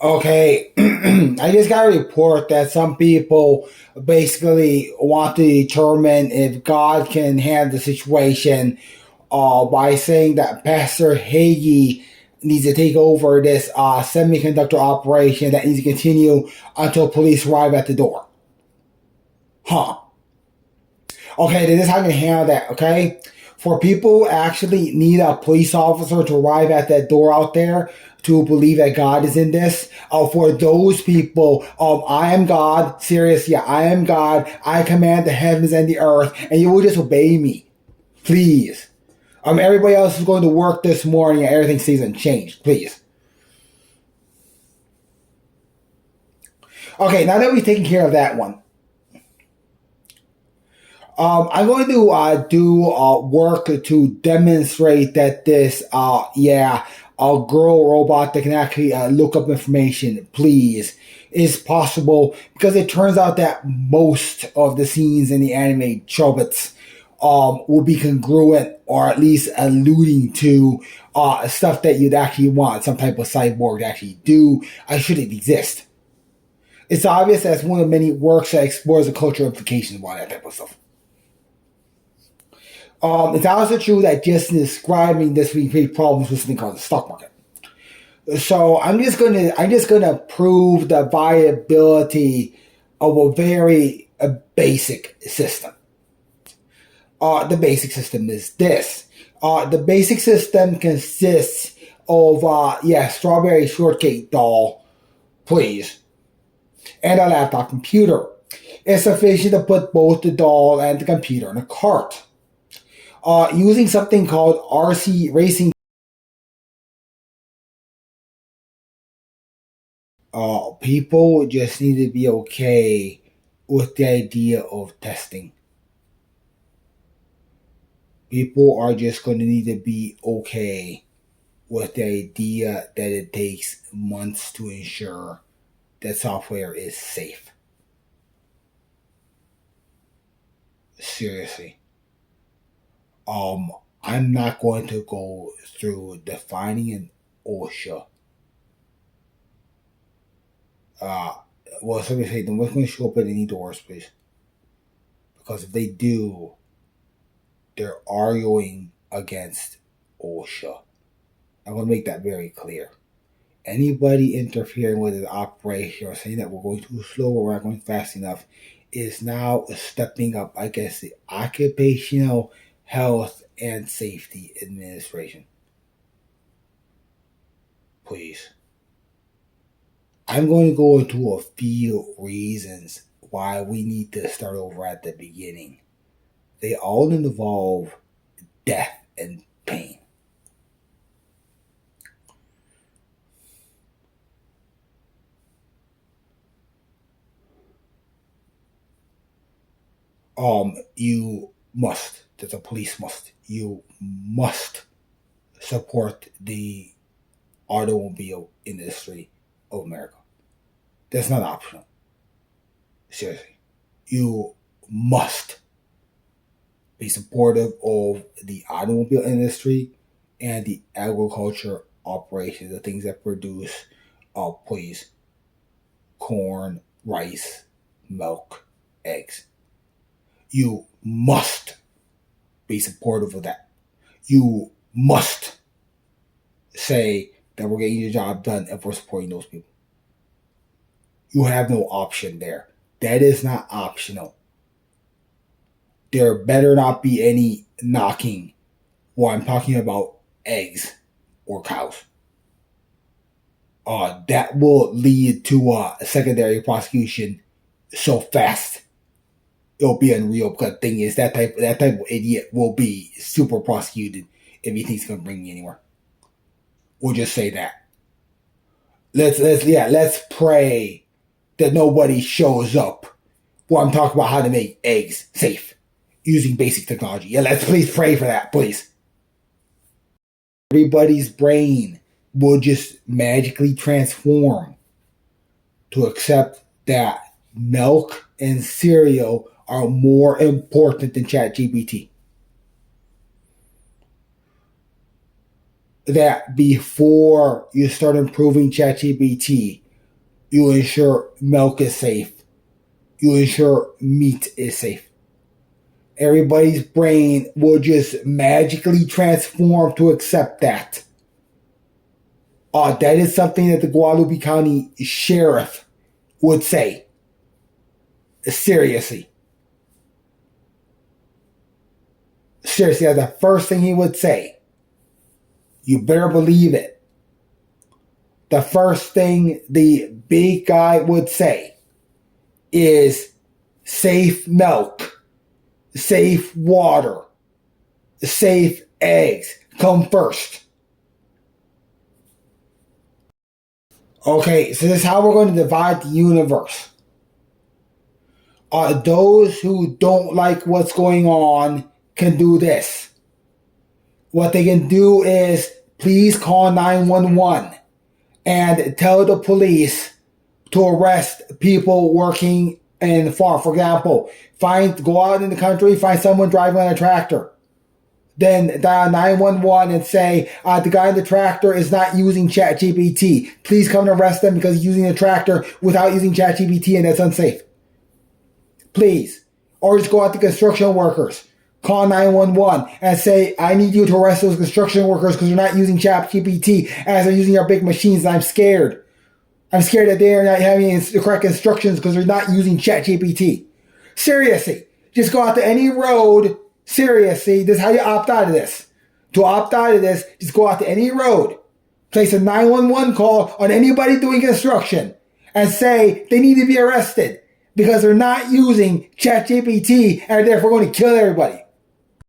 Okay, I just got a report that some people basically want to determine if God can handle the situation by saying that Pastor Hagee needs to take over this semiconductor operation that needs to continue until police arrive at the door. Huh. Okay, then this is how I'm going to handle that, okay? For people who actually need a police officer to arrive at that door out there to believe that God is in this, for those people, I am God, serious, yeah, I am God, I command the heavens and the earth, and you will just obey me, please. Everybody else is going to work this morning and everything stays unchanged, please. Okay, now that we've taken care of that one, I'm going to do work to demonstrate that this, a girl robot that can actually look up information, please, is possible because it turns out that most of the scenes in the anime Chobits will be congruent or at least alluding to stuff that you'd actually want some type of cyborg to actually do. I shouldn't exist. It's obvious that it's one of many works that explores the cultural implications of all that type of stuff. It's also true that just describing this we create problems with something called the stock market. So I'm just gonna prove the viability of a very basic system. The basic system is this. The basic system consists of strawberry shortcake doll, please, and a laptop computer. It's sufficient to put both the doll and the computer in a cart. Using something called RC racing. People just need to be okay with the idea of testing. People are just going to need to be okay with the idea that it takes months to ensure that software is safe. Seriously. I'm not going to go through defining an OSHA. Uh, somebody say, then what's going to show up at any doors, please? Because if they do, they're arguing against OSHA. I'm going to make that very clear. Anybody interfering with an operation or saying that we're going too slow or we're not going fast enough is now stepping up against the Occupational Health and Safety Administration. Please. I'm going to go into a few reasons why we need to start over at the beginning. They all involve death and pain. You must, that the police must, you must support the automobile industry of America. That's not optional. Seriously. You must be supportive of the automobile industry and the agriculture operations, the things that produce, please, corn, rice, milk, eggs. You must be supportive of that. You must say that we're getting the job done if we're supporting those people. You have no option there. That is not optional. There better not be any knocking while I'm talking about eggs or cows. That will lead to a secondary prosecution so fast it'll be unreal. Because the thing is, that type of idiot will be super prosecuted if he thinks he's gonna bring me anywhere. We'll just say that. Let's pray that nobody shows up while I'm talking about how to make eggs safe using basic technology. Yeah, let's please pray for that, please. Everybody's brain will just magically transform to accept that milk and cereal are more important than ChatGPT. That before you start improving ChatGPT, You ensure milk is safe. You ensure meat is safe. Everybody's brain will just magically transform to accept that. That is something that the Guadalupe County Sheriff would say. Seriously. Seriously, that's the first thing he would say. You better believe it. The first thing the big guy would say is safe milk, safe water, safe eggs come first. Okay, so this is how we're going to divide the universe. Those who don't like what's going on can do this. What they can do is please call 911 and tell the police to arrest people working in the farm. For example, go out in the country, find someone driving on a tractor. Then dial 911 and say, the guy in the tractor is not using ChatGPT. Please come and arrest them because he's using the tractor without using ChatGPT and that's unsafe. Please. Or just go out to construction workers. Call 911 and say, I need you to arrest those construction workers because they're not using ChatGPT as they're using our big machines and I'm scared. I'm scared that they're not having the correct instructions because they're not using ChatGPT. Seriously. Just go out to any road. Seriously, this is how you opt out of this. To opt out of this, just go out to any road, place a 911 call on anybody doing construction, and say they need to be arrested because they're not using ChatGPT and therefore going to kill everybody.